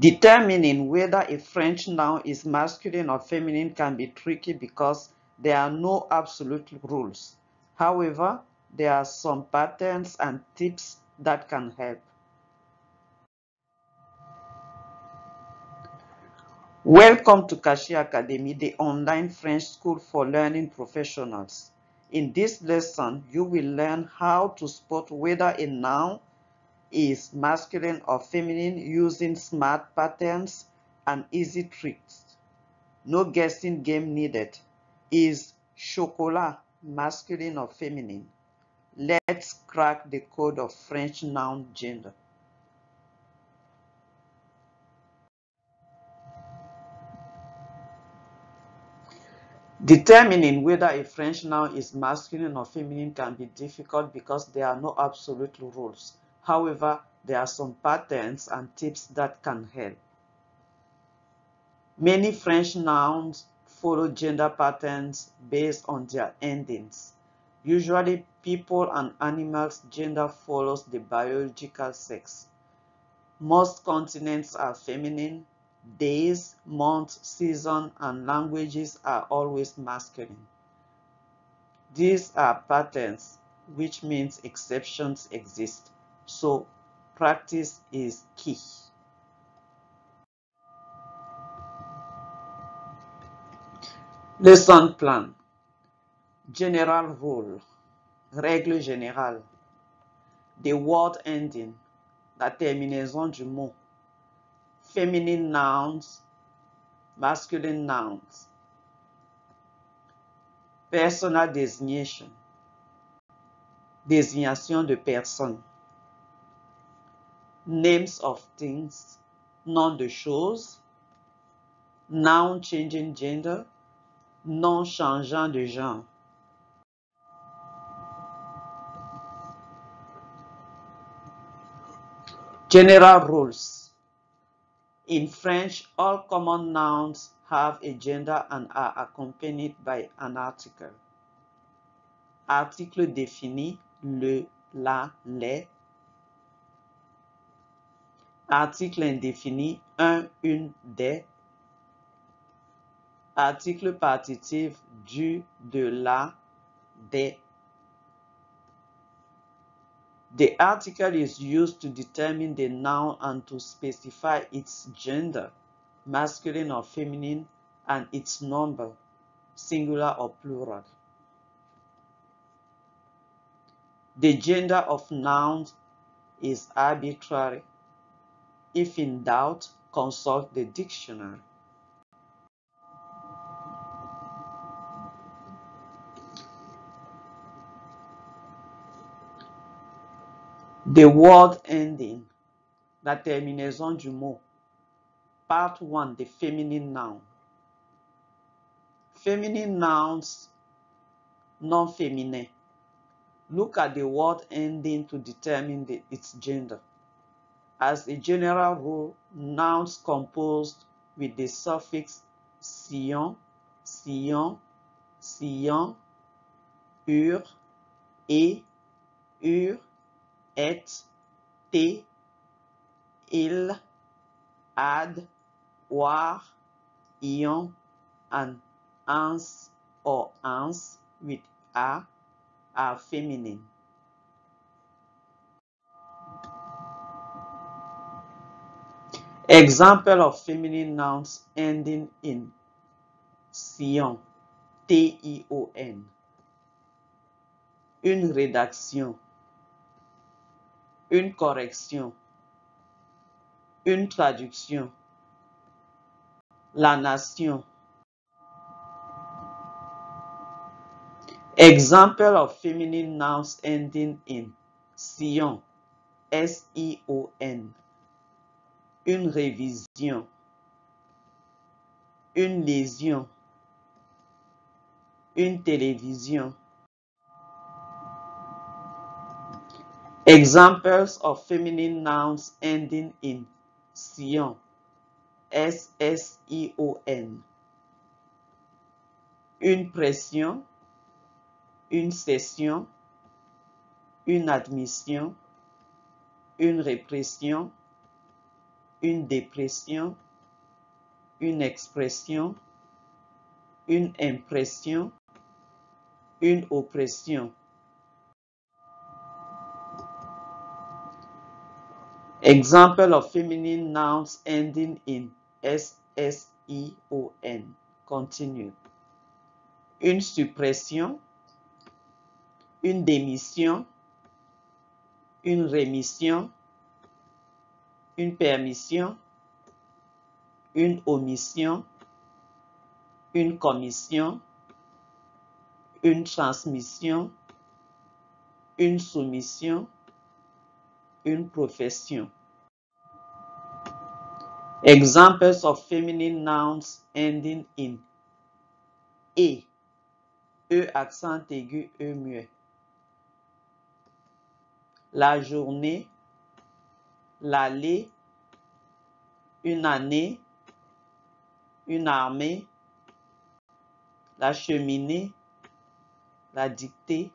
Determining whether a French noun is masculine or feminine can be tricky because there are no absolute rules. However, there are some patterns and tips that can help. Welcome to Kashi Academy, the online French school for learning professionals. In this lesson, you will learn how to spot whether a noun is masculine or feminine using smart patterns and easy tricks. No guessing game needed. Is chocolat masculine or feminine? Let's crack the code of French noun gender. Determining whether a French noun is masculine or feminine can be difficult because there are no absolute rules. However, there are some patterns and tips that can help. Many French nouns follow gender patterns based on their endings. Usually, people and animals' gender follows the biological sex. Most continents are feminine. Days, months, season, and languages are always masculine. These are patterns, which means exceptions exist. So, practice is key. Lesson plan. General rule. Règle générale. The word ending. La terminaison du mot. Feminine nouns, masculine nouns. Personal designation. Désignation de personnes. Names of things. Nom de choses. Noun changing gender. Nom changeant de genre. General rules. In French, all common nouns have a gender and are accompanied by an article. Article défini, le, la, les. Article indéfini, un, une, des. Article partitif, du, de, la, des. The article is used to determine the noun and to specify its gender, masculine or feminine, and its number, singular or plural. The gender of nouns is arbitrary. If in doubt, consult the dictionary. The word ending, la terminaison du mot. Part 1, the feminine noun. Feminine nouns, non-féminin. Look at the word ending to determine its gender. As a general rule, nouns composed with the suffix sion, sillon, sillant, ur, et, ur, et, te, il, ad, oir, ion, and ans or ans with a are feminine. Example of feminine nouns ending in tion, T-I-O-N. Une rédaction, une correction, une traduction, la nation. Example of feminine nouns ending in sion, S-I-O-N. Une révision, une lésion, une télévision. Examples of feminine nouns ending in sion, S-S-I-O-N. Une pression, une session, une admission, une répression, une dépression, une expression, une impression, une oppression. Example of feminine nouns ending in S-S-I-O-N. Continue. Une suppression, une démission, une rémission, une permission, une omission, une commission, une transmission, une soumission, une profession. Examples of feminine nouns ending in E. E accent aigu, E muet. La journée, l'aller, une année, une armée, la cheminée, la dictée,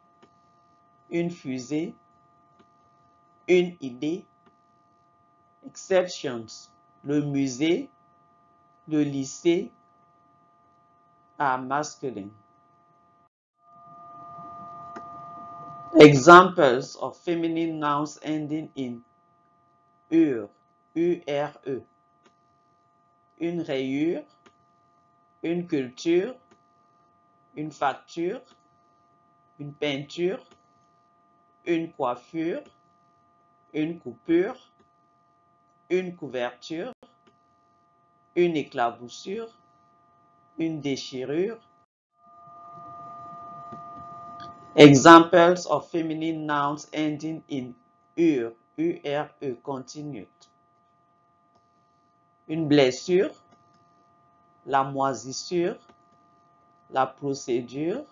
une fusée, une idée. Exceptions, le musée, le lycée, are masculine. Examples of feminine nouns ending in ure, U-R-E. Une rayure, une culture, une facture, une peinture, une coiffure, une coupure, une couverture, une éclaboussure, une déchirure. Examples of feminine nouns ending in ure, U-R-E, continued. Une blessure, la moisissure, la procédure,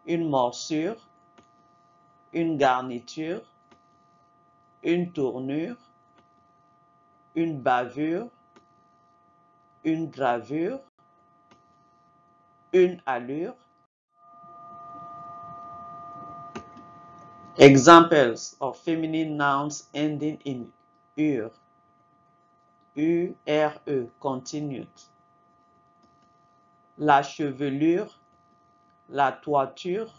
une morsure, une garniture, une tournure, une bavure, une gravure, une allure. Examples of feminine nouns ending in ure, U-R-E, continued. La chevelure, la toiture,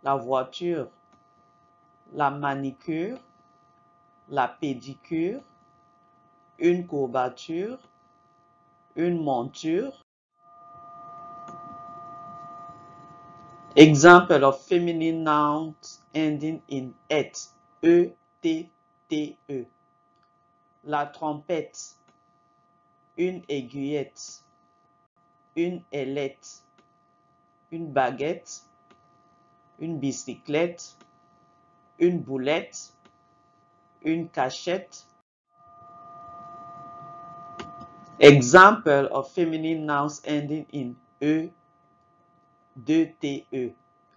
la voiture, la manicure, la pédicure, une courbature, une monture. Example of feminine nouns ending in et, E-T-T-E. La trompette, une aiguillette, une ailette, une baguette, une bicyclette, une boulette, une cachette. Example of feminine nouns ending in E-2-T-E.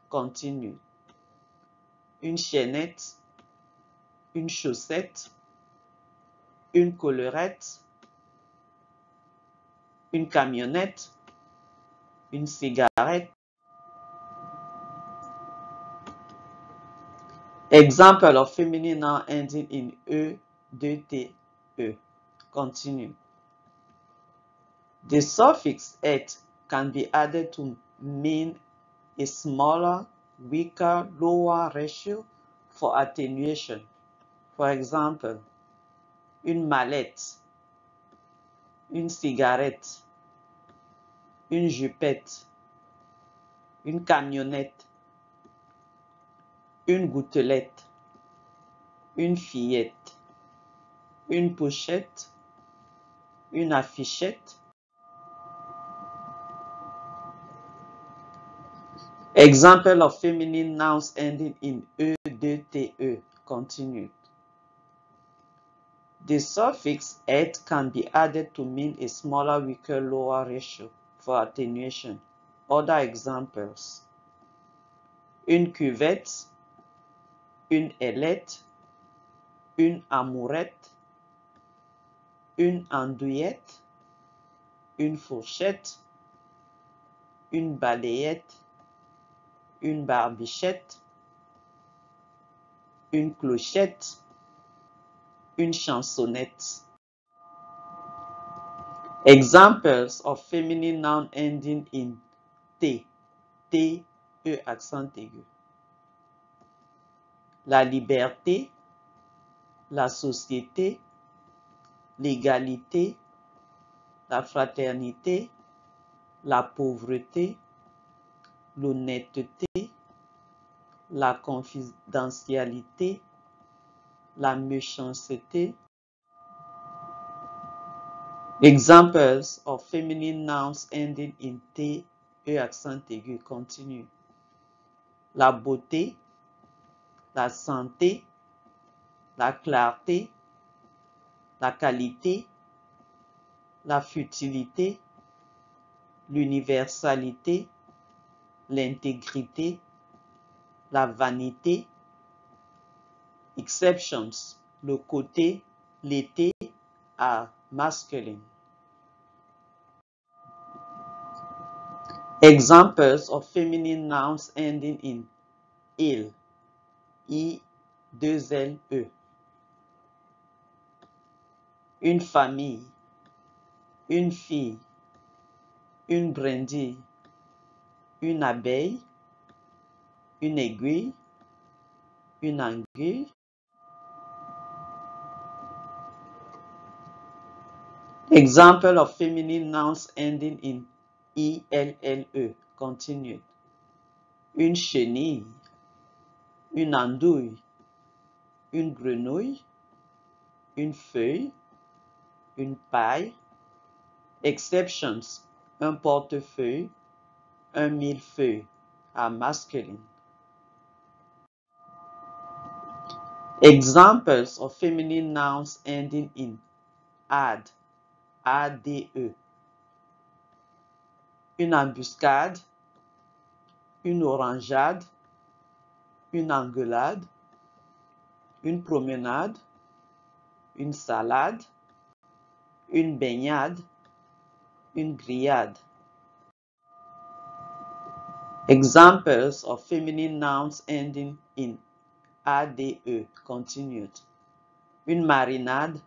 Continue. Une chaînette, une chaussette, une collerette, une camionnette, une cigarette. Example of feminine noun ending in E-2-T-E. Continue. The suffix "et" can be added to mean a smaller, weaker, lower ratio for attenuation. For example, une mallette, une cigarette, une jupette, une camionnette, une gouttelette, une fillette, une pochette, une affichette. Example of feminine nouns ending in E-2-T-E. Continued. The suffix "et" can be added to mean a smaller, weaker, lower ratio for attenuation. Other examples: une cuvette, une ailette, une amourette, une andouillette, une fourchette, une balayette, une barbichette, une clochette, une chansonnette. Examples of feminine noun ending in T. T, E accent aigu. La liberté, la société, l'égalité, la fraternité, la pauvreté, l'honnêteté, la confidentialité, la méchanceté. Examples of feminine nouns ending in T, E accent aigu. Continue. La beauté, la santé, la clarté, la qualité, la futilité, l'universalité, l'intégrité, la vanité. Exceptions, le côté, l'été are masculine. Examples of feminine nouns ending in il, I2LE. Une famille, une fille, une brindille, une abeille, une aiguille, une anguille. Example of feminine nouns ending in ILLE. Continued. Une chenille, une andouille, une grenouille, une feuille, une paille. Exceptions, un portefeuille, un millefeuille are masculine. Examples of feminine nouns ending in ad, ADE. Une embuscade, une orangeade, une engueulade, une promenade, une salade, une baignade, une grillade. Examples of feminine nouns ending in ADE. Continued. Une marinade,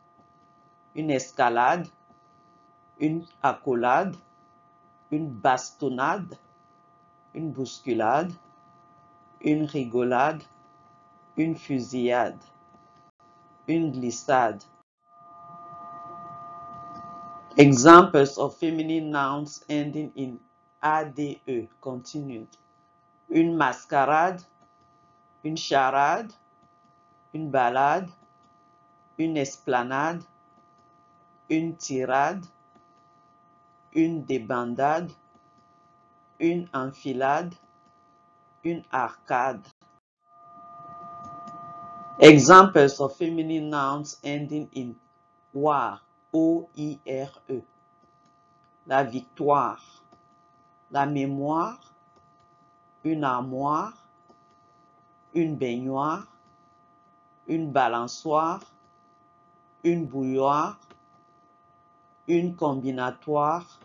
une escalade, une accolade, une bastonnade, une bousculade, une rigolade, une fusillade, une glissade. Examples of feminine nouns ending in ADE. Continued. Une mascarade, une charade, une balade, une esplanade, une tirade, une débandade, une enfilade, une arcade. Examples of feminine nouns ending in OIRE. OIRE. La victoire, la mémoire, une armoire, une baignoire, une balançoire, une bouilloire, une combinatoire,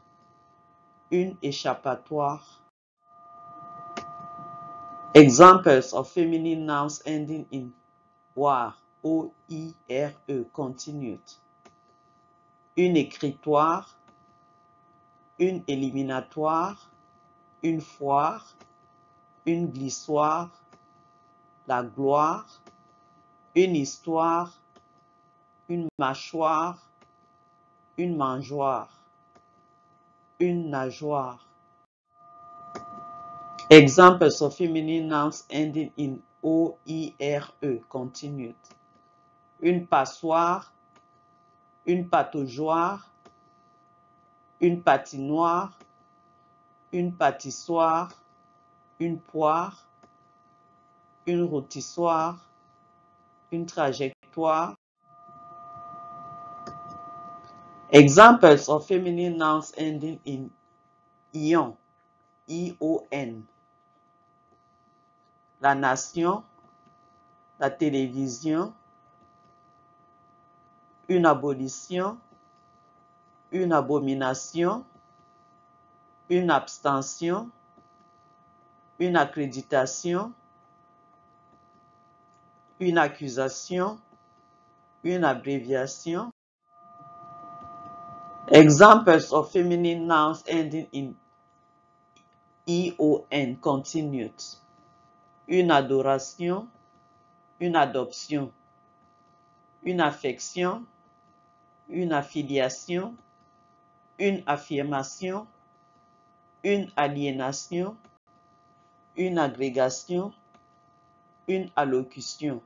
une échappatoire. Examples of feminine nouns ending in OIRE. OIRE. Continued. Une écritoire, une éliminatoire, une foire, une glissoire, la gloire, une histoire, une mâchoire, une mangeoire, une nageoire. Examples of feminine nouns ending in OIRE. Continued. Une passoire, une pataugeoire, une patinoire, une pâtissoire, une poire, une rôtissoire, une trajectoire. Examples of feminine nouns ending in ion. ION. La nation, la télévision, une abolition, une abomination, une abstention, une accréditation, une accusation, une abréviation. Examples of feminine nouns ending in ION continued. Une adoration, une adoption, une affection, une affiliation, une affirmation, une aliénation, une agrégation, une allocution.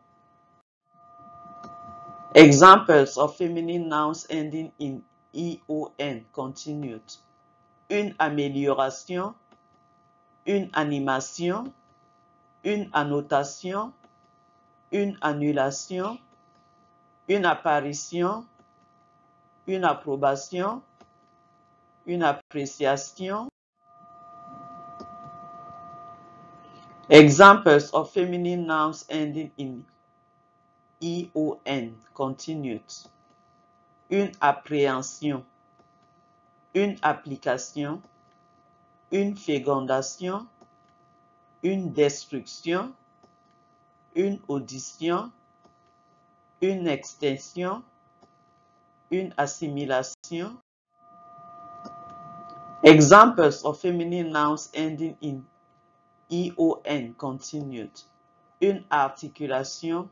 Examples of feminine nouns ending in ION continued. Une amélioration, une animation, une annotation, une annulation, une apparition, une approbation, une appréciation. Examples of feminine nouns ending in ION continued. Une appréhension, une application, une fécondation, une destruction, une audition, une extension, une assimilation. Examples of feminine nouns ending in ION continued. Une articulation,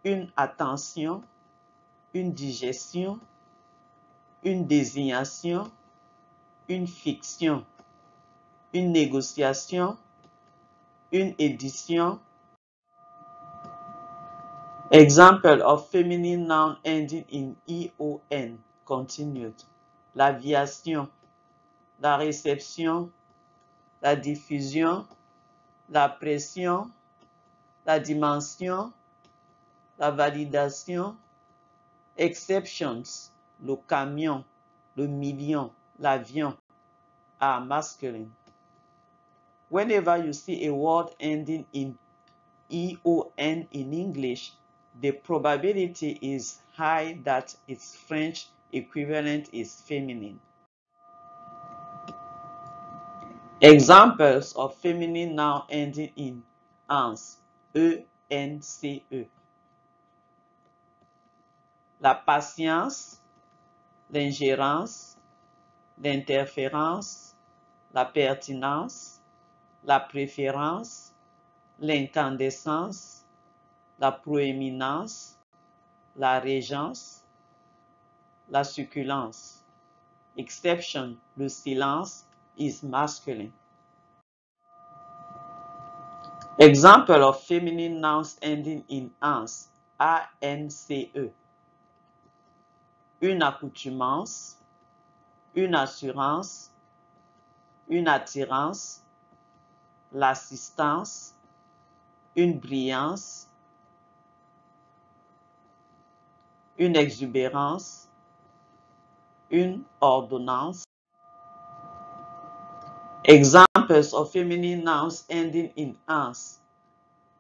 une attention, une digestion, une désignation, une fiction, une négociation, une édition. Example of feminine noun ending in ION continued. L'aviation, la réception, la diffusion, la pression, la dimension, la validation. Exceptions, le camion, le million, l'avion are masculine. Whenever you see a word ending in EON in English, the probability is high that its French equivalent is feminine. Examples of feminine noun ending in ence, E-N-C-E. La patience, l'ingérence, l'interférence, la pertinence, la préférence, l'incandescence, la proéminence, la régence, la succulence. Exception, le silence is masculine. Example of feminine nouns ending in ence, A-N-C-E. Une accoutumance, une assurance, une attirance, l'assistance, une brillance, une exubérance, une ordonnance. Examples of feminine nouns ending in ence,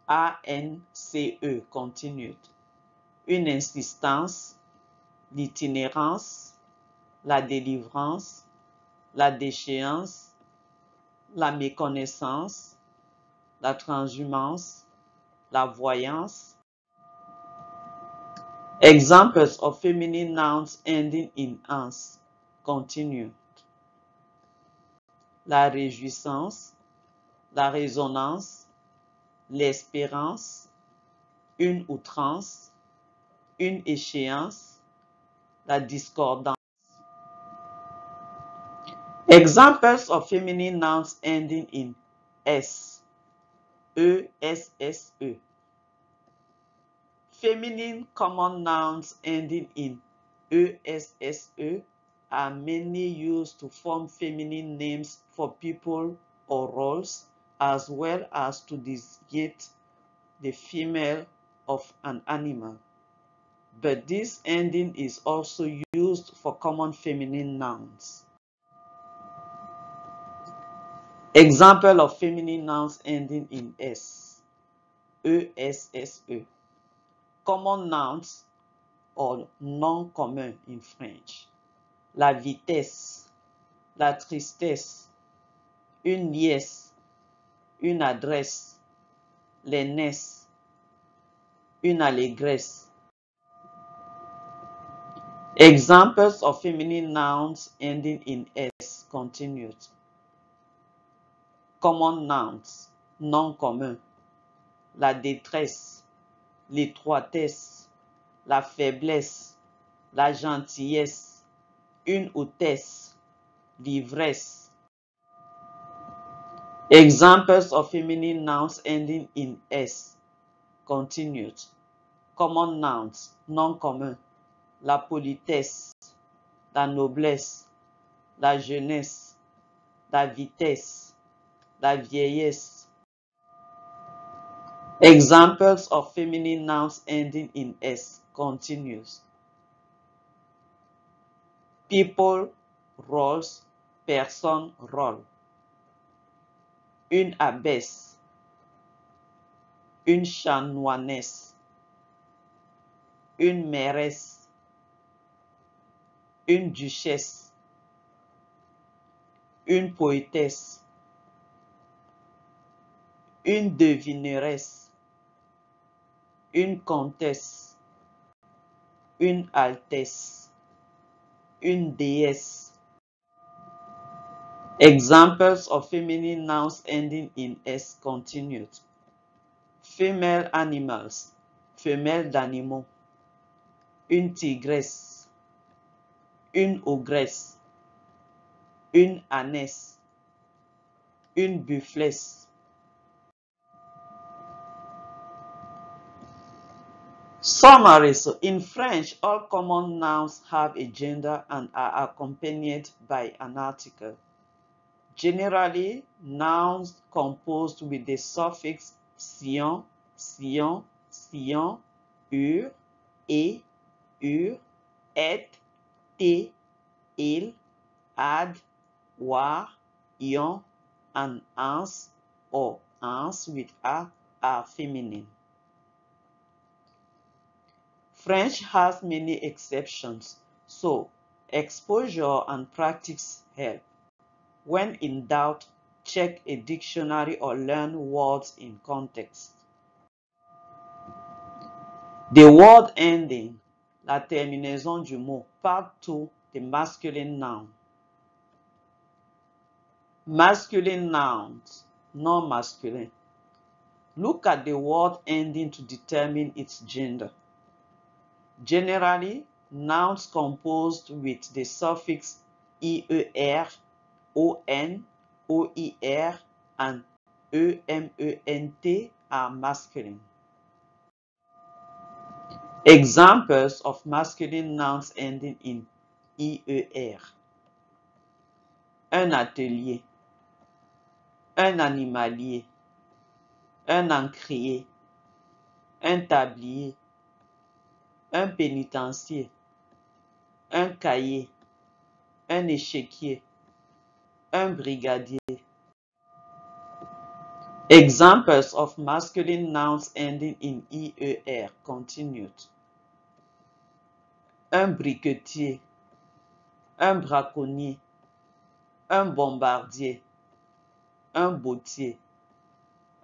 A-N-C-E continued. Une insistance, l'itinérance, la délivrance, la déchéance, la méconnaissance, la transhumance, la voyance. Examples of feminine nouns ending in ence continued. La réjouissance, la résonance, l'espérance, une outrance, une échéance, la discordance. Examples of feminine nouns ending in S, E-S-S-E. Feminine common nouns ending in E-S-S-E are mainly used to form feminine names for people or roles, as well as to designate the female of an animal. But this ending is also used for common feminine nouns. Example of feminine nouns ending in S, E-S-S-E. Common nouns or non-commun in French. La vitesse, la tristesse, une liesse, une adresse, l'aînesse, une allégresse. Examples of feminine nouns ending in S continued. Common nouns, non commun. La détresse, l'étroitesse, la faiblesse, la gentillesse, une hôtesse, l'ivresse. Examples of feminine nouns ending in S continued. Common nouns, non commun. La politesse, la noblesse, la jeunesse, la vitesse, la vieillesse. Examples of feminine nouns ending in S continues. People, roles, personne, rôle. Une abbesse, une chanoinesse, une mairesse, une duchesse, une poétesse, une devineresse, une comtesse, une altesse, une déesse. Examples of feminine nouns ending in S continued. Female animals, femelle d'animaux. Une tigresse, une ogresse, une ânesse, une bufflesse. Summary. So in French, all common nouns have a gender and are accompanied by an article. Generally, nouns composed with the suffix sion, sion, sion, ur, et, ur, et, te, il, ad, war, ion, and ans or ans with a are feminine. French has many exceptions, so exposure and practice help. When in doubt, check a dictionary or learn words in context. The word ending, la terminaison du mot, part 2, the masculine noun. Masculine nouns, non-masculine. Look at the word ending to determine its gender. Generally, nouns composed with the suffix IER, ON, OIR, and EMENT are masculine. Examples of masculine nouns ending in IER. Un atelier, un animalier, un encrier, un tablier, un pénitencier, un cahier, un échiquier, un brigadier. Examples of masculine nouns ending in IER continued. Un briquetier, un braconnier, un bombardier, un bottier,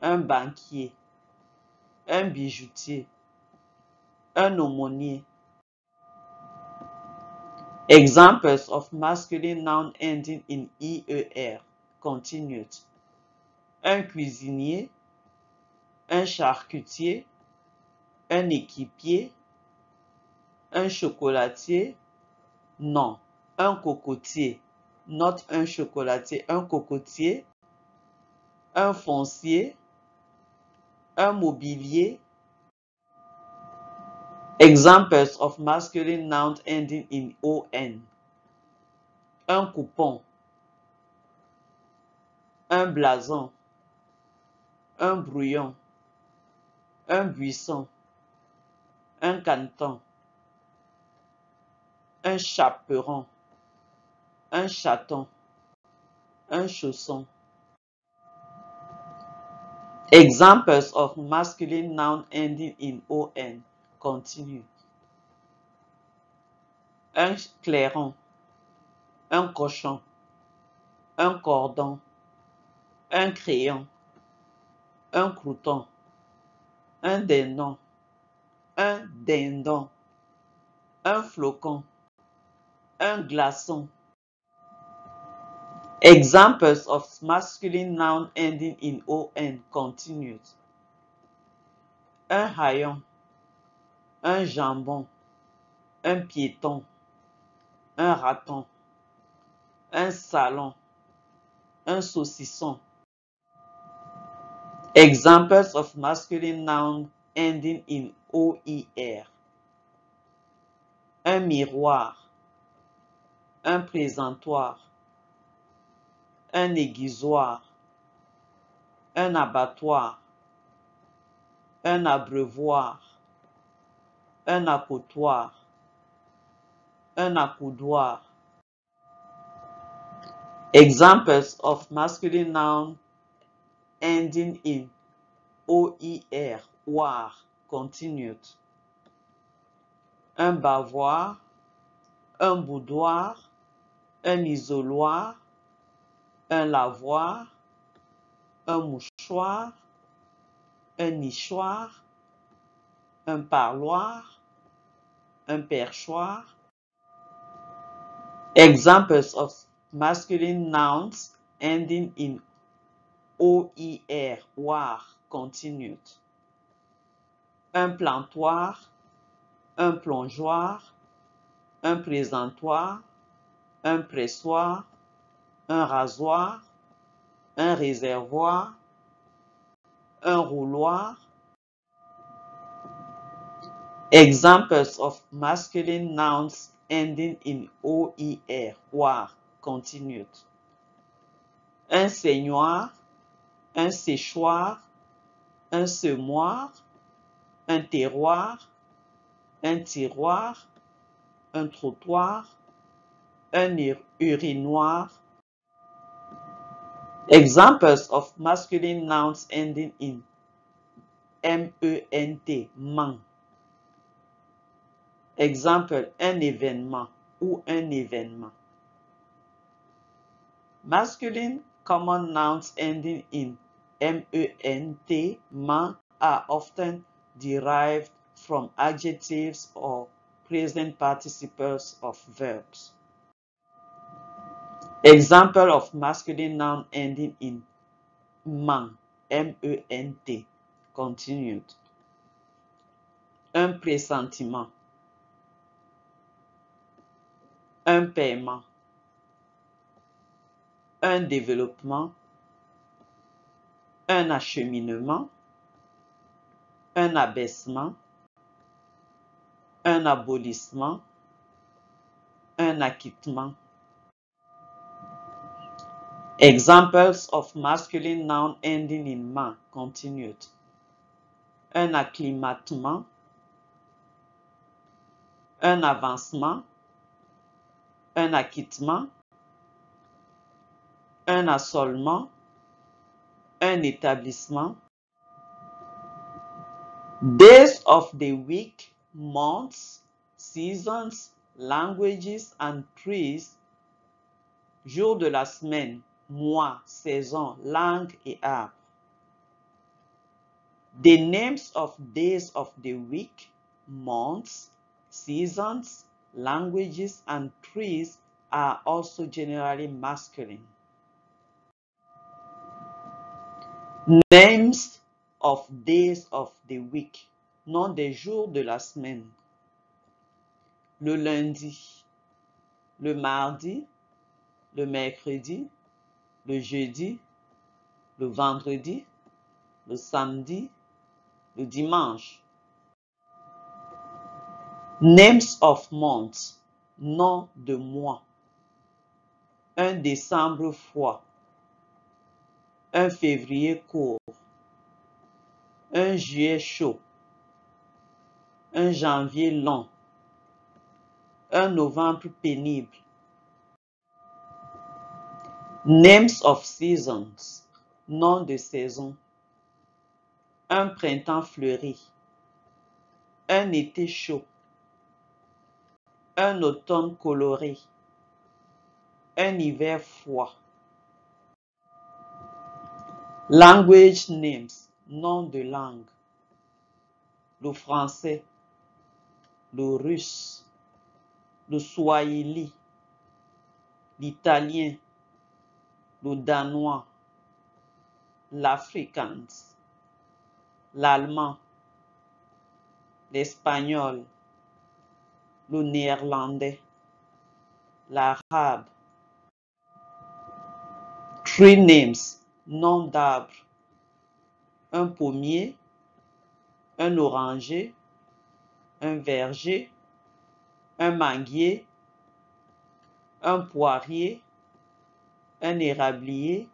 un banquier, un bijoutier, un aumônier. Examples of masculine noun ending in IER continued. Un cuisinier, un charcutier, un équipier, un chocolatier, non, un cocotier, not un chocolatier, un cocotier, un foncier, un mobilier. Examples of masculine nouns ending in ON. Un coupon, un blason, un brouillon, un buisson, un canton, un chaperon, un chaton, un chausson. Examples of masculine noun ending in ON continue. Un clairon, un cochon, un cordon, un crayon, un crouton, un dindon, un flocon, Un glaçon. Examples of masculine noun ending in on continued. Un haillon, un jambon, un piéton, un raton, un salon, un saucisson. Examples of masculine noun ending in OER. Un miroir, un présentoir, un aiguisoir, un abattoir, un abreuvoir, un accoutoir, un accoudoir. Examples of masculine noun ending in OER, war, continued. Un bavoir, un boudoir, un isoloir, un lavoir, un mouchoir, un nichoir, un parloir, un perchoir. Examples of masculine nouns ending in OER, war, continued. Un plantoir, un plongeoir, un présentoir, un pressoir, un rasoir, un réservoir, un rouloir. Examples of masculine nouns ending in OER, war, continued. Un seignoir, un séchoir, un semoir, un terroir, un tiroir, un trottoir, un urinoir. Examples of masculine nouns ending in MENT, man. Exemple, un événement ou un événement. Masculine common nouns ending in MENT, man, are often derived from adjectives or present participles of verbs. Example of masculine noun ending in man, MENT, continued. Un pressentiment, un paiement, un développement, un acheminement, un abaissement, un abolissement, un acquittement. Examples of masculine noun ending in man, continued. Un acclimatement, un avancement, un acquittement, un assolement, un établissement. Days of the week, months, seasons, languages and trees. Jours de la semaine, mois, saison, langue et arbre. The names of days of the week, months, seasons, languages and trees are also generally masculine. Names of days of the week, nom des jours de la semaine. Le lundi, le mardi, le mercredi, le jeudi, le vendredi, le samedi, le dimanche. Names of months, nom de mois. Un décembre froid, un février court, un juillet chaud, un janvier long, un novembre pénible. Names of seasons, nom de saison. Un printemps fleuri, un été chaud, un automne coloré, un hiver froid. Language names, nom de langue. Le français, le russe, le swahili, l'italien, le danois, l'afrikaans, l'allemand, l'espagnol, le néerlandais, l'arabe. Tree names, nom d'arbre. Un pommier, un oranger, un verger, un manguier, un poirier, un érablier,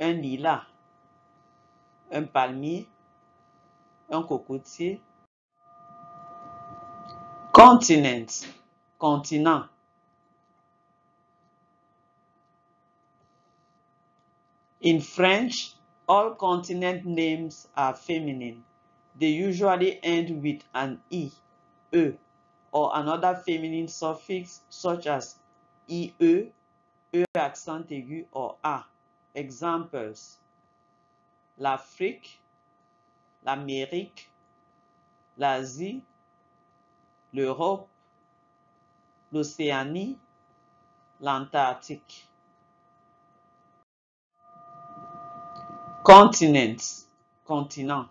un lilas, un palmier, un cocotier. Continent, continent. In French, all continent names are feminine. They usually end with an E, E, or another feminine suffix such as IE, E accent aigu, or A. Examples: l'Afrique, l'Amérique, l'Asie, l'Europe, l'Océanie, l'Antarctique. Continents, continent.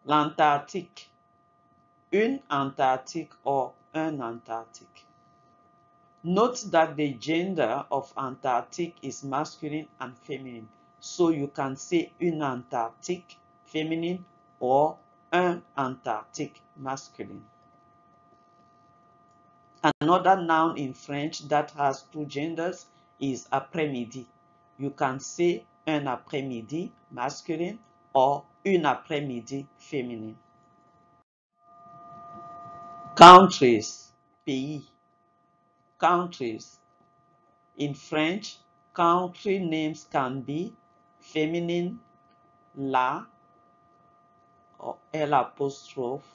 L'Antarctique, une Antarctique or un Antarctique. Note that the gender of Antarctic is masculine and feminine, so you can say une Antarctique feminine or un Antarctique masculine. Another noun in French that has two genders is après-midi. You can say un après-midi masculine or une après-midi féminine. Countries, pays. Countries. In French, country names can be feminine, la or L apostrophe,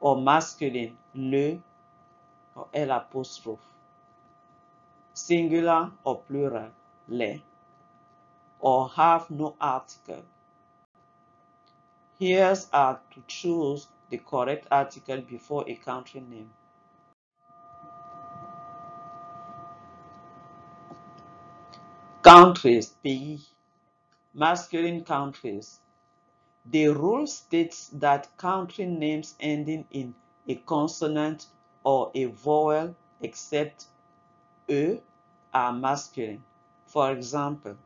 or masculine, le or L apostrophe. Singular or plural, les, or have no article. Here's how to choose the correct article before a country name. Countries, pays. Masculine countries. The rule states that country names ending in a consonant or a vowel except E are masculine. For example,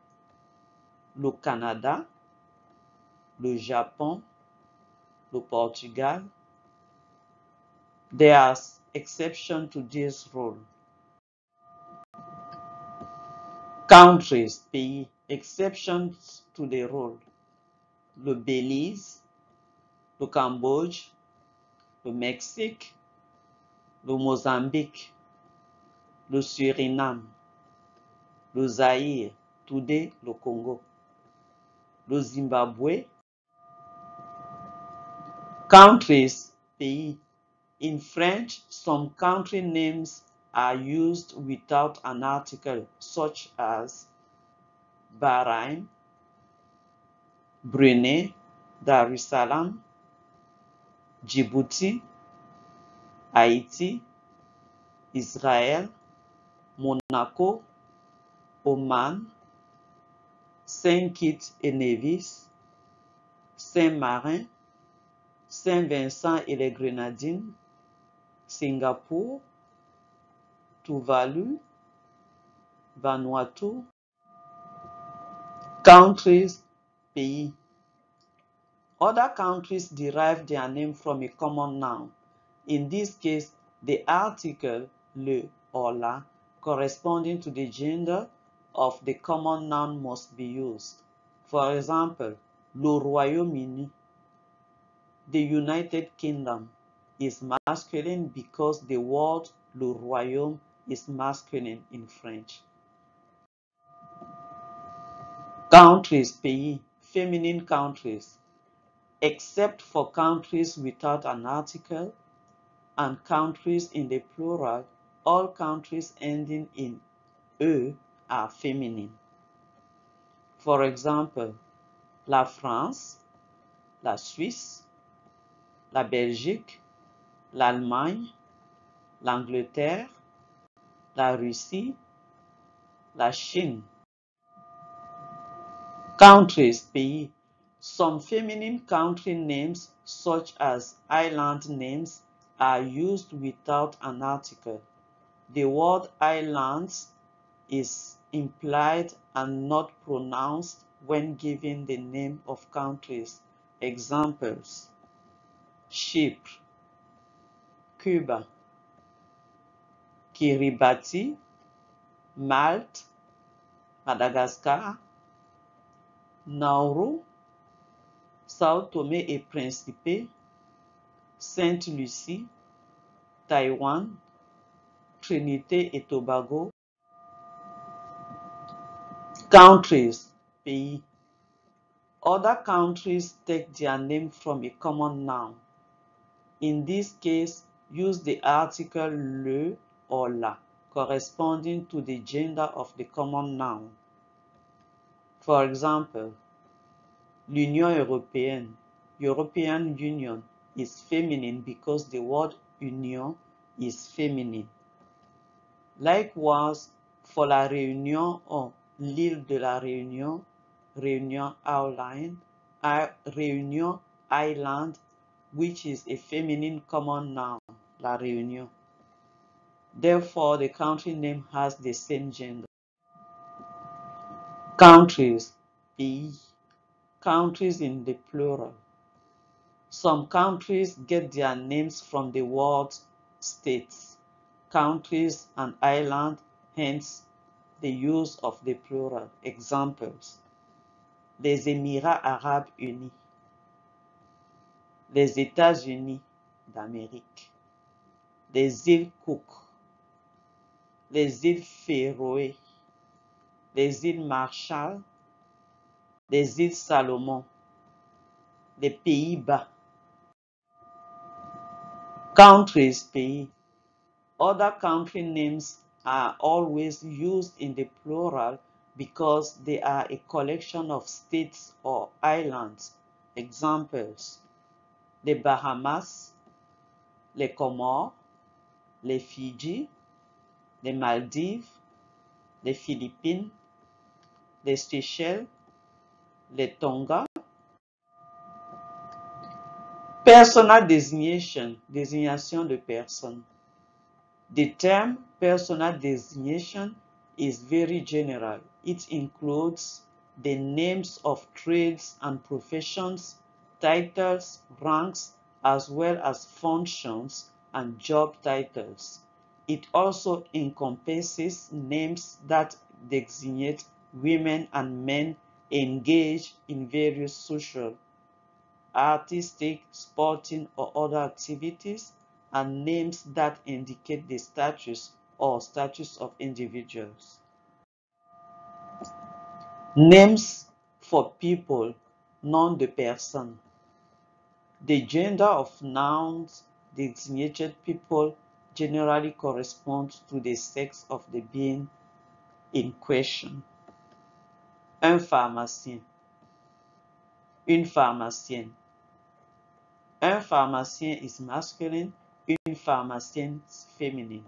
le Canada, le Japon, le Portugal. There are exceptions to this rule. Countries, pays, exceptions to the rule. Le Belize, le Cambodge, le Mexique, le Mozambique, le Suriname, le Zaïre, today le Congo, le Zimbabwe. Countries, pays. In French, some country names are used without an article, such as Bahrain, Brunei, Dar es Salaam, Djibouti, Haïti, Israël, Monaco, Oman, Saint Kitts et Nevis, Saint-Marin, Saint-Vincent et les Grenadines, Singapour, Tuvalu, Vanuatu. Countries, pays. Other countries derive their name from a common noun. In this case, the article le or la corresponding to the gender of the common noun must be used. For example, le Royaume-Uni. The United Kingdom is masculine because the word le royaume is masculine in French. Countries, pays, feminine countries. Except for countries without an article and countries in the plural, all countries ending in E are feminine. For example, la France, la Suisse, la Belgique, l'Allemagne, l'Angleterre, la Russie, la Chine. Countries, pays. Some feminine country names, such as island names, are used without an article. The word islands is implied and not pronounced when giving the name of countries. Examples: Chypre, Cuba, Kiribati, Malte, Madagascar, Nauru, Sao Tomé et Principe, Sainte-Lucie, Taïwan, Trinité et Tobago. Countries, pays. Other countries take their name from a common noun. In this case, use the article le or la corresponding to the gender of the common noun. For example, l'Union européenne, European Union, is feminine because the word union is feminine. Likewise, for La Réunion or l'île de la Réunion, Réunion Réunion Island, which is a feminine common noun, La Réunion. Therefore, the country name has the same gender. Countries, pays. Countries in the plural. Some countries get their names from the word states, countries, and island, hence the use of the plural. Examples: les Émirats arabes unis, les États-Unis d'Amérique, les îles Cook, les îles Féroé, les îles Marshall, les îles Salomon, les Pays-Bas. Countries, pays. Other country names are always used in the plural because they are a collection of states or islands. Examples: les Bahamas, les Comores, les Fidji, les Maldives, les Philippines, les Seychelles, les Tonga. Personal designation, désignation de personne. The term personal designation is very general. It includes the names of trades and professions, titles, ranks, as well as functions and job titles. It also encompasses names that designate women and men engaged in various social, artistic, sporting, or other activities, and names that indicate the status of individuals. Names for people, nom de personne. The gender of nouns designated people generally corresponds to the sex of the being in question. Un pharmacien, une pharmacienne. Un pharmacien is masculine, une pharmacienne féminine.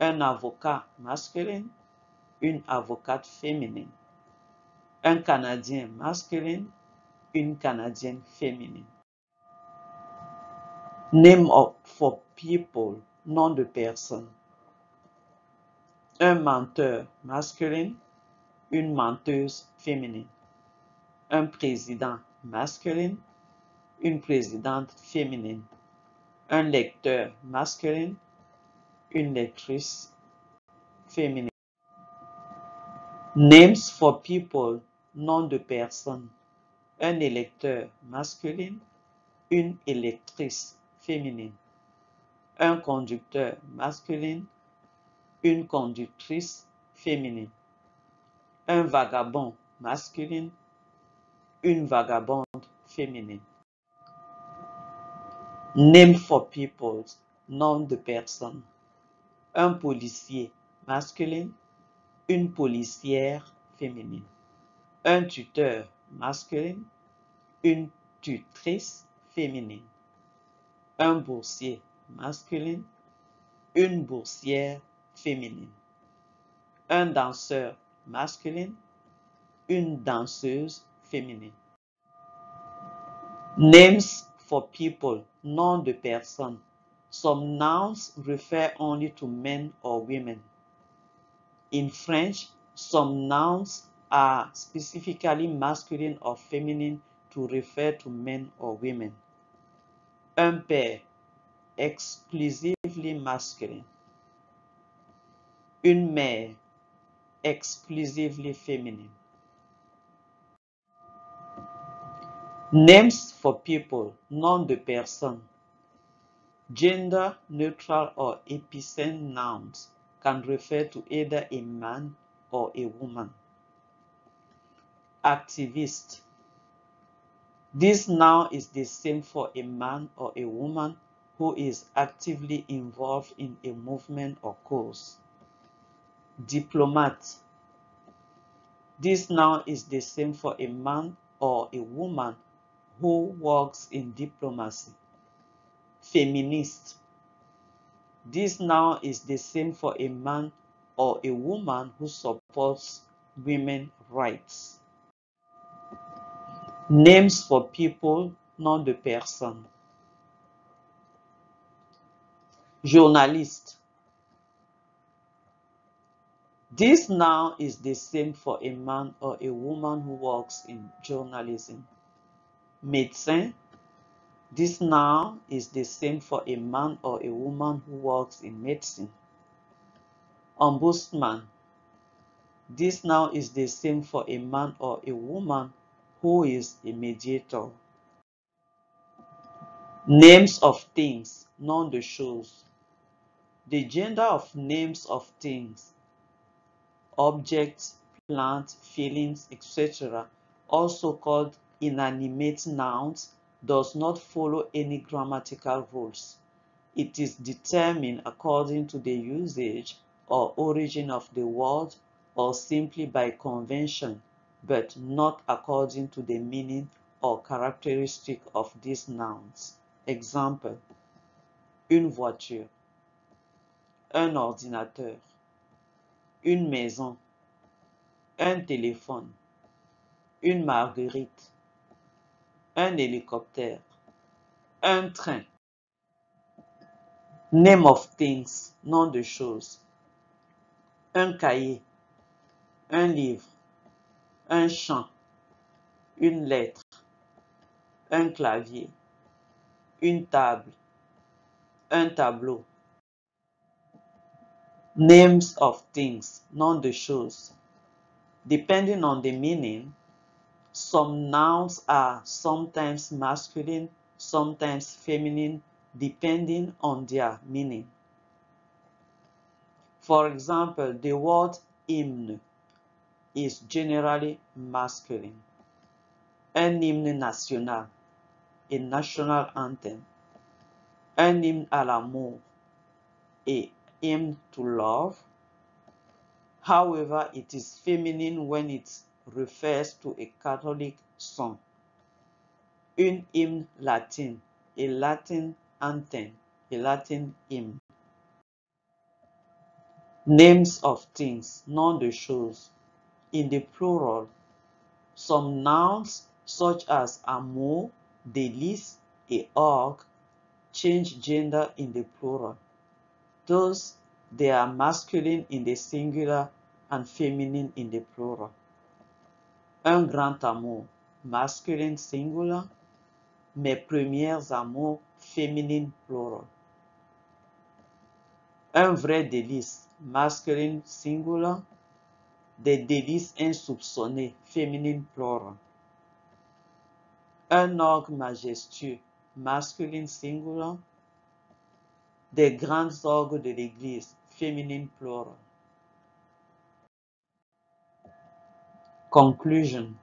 Un avocat masculine, une avocate féminine. Un Canadien masculine, une Canadienne féminine. Name for people, nom de personne. Un menteur masculin, une menteuse féminine. Un président masculin, une présidente féminine. Un lecteur masculin, une lectrice féminine. Names for people, nom de personne. Un électeur masculin, une électrice féminine. Un conducteur masculin, une conductrice féminine. Un vagabond masculin, une vagabonde féminine. Name for people, nom de personne. Un policier masculin, une policière féminine. Un tuteur masculin, une tutrice féminine. Un boursier masculin, une boursière féminine. Un danseur masculine, une danseuse féminine. Names for people, noms de personnes. Some nouns refer only to men or women. In French, some nouns are specifically masculine or feminine to refer to men or women. Un père, exclusively masculine. Une mère, exclusively feminine. Names for people, noms de personnes. Gender neutral or epicene nouns can refer to either a man or a woman. Activist. This noun is the same for a man or a woman who is actively involved in a movement or cause. Diplomat. This noun is the same for a man or a woman who works in diplomacy. Feminist. This noun is the same for a man or a woman who supports women's rights. Names for people, nom de personnes. Journaliste. This noun is the same for a man or a woman who works in journalism. Médecin. This noun is the same for a man or a woman who works in medicine. Ombudsman. This noun is the same for a man or a woman who is a mediator. Names of things, nom de choses. The gender of names of things, objects, plants, feelings, etc., also called inanimate nouns, does not follow any grammatical rules. It is determined according to the usage or origin of the word or simply by convention, but not according to the meaning or characteristic of these nouns. Exemple, une voiture, un ordinateur, une maison, un téléphone, une marguerite, un hélicoptère, un train. Name of things, nom de choses. Un cahier, un livre, un chant, une lettre, un clavier, une table, un tableau. Names of things, nom de choses. Depending on the meaning, some nouns are sometimes masculine, sometimes feminine, depending on their meaning. For example, the word hymne is generally masculine. Un hymne national, a national anthem. Un hymne à l'amour, a hymn to love. However, it is feminine when it refers to a Catholic song. Une hymne latine, a Latin anthem, a Latin hymn. Names of things, nom de choses. In the plural, some nouns such as amour, délice, et orgue change gender in the plural. Thus, they are masculine in the singular and feminine in the plural. Un grand amour, masculine singular. Mes premiers amours, féminine plural. Un vrai délice, masculine singular. Des délices insoupçonnés, féminine plural. Un orgue majestueux, masculine singular. Des grands orgues de l'église, féminine plural. Conclusion.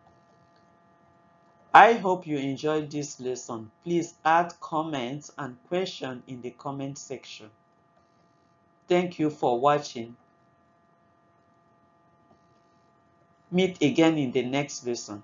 I hope you enjoyed this lesson. Please add comments and questions in the comment section. Thank you for watching. Meet again in the next lesson.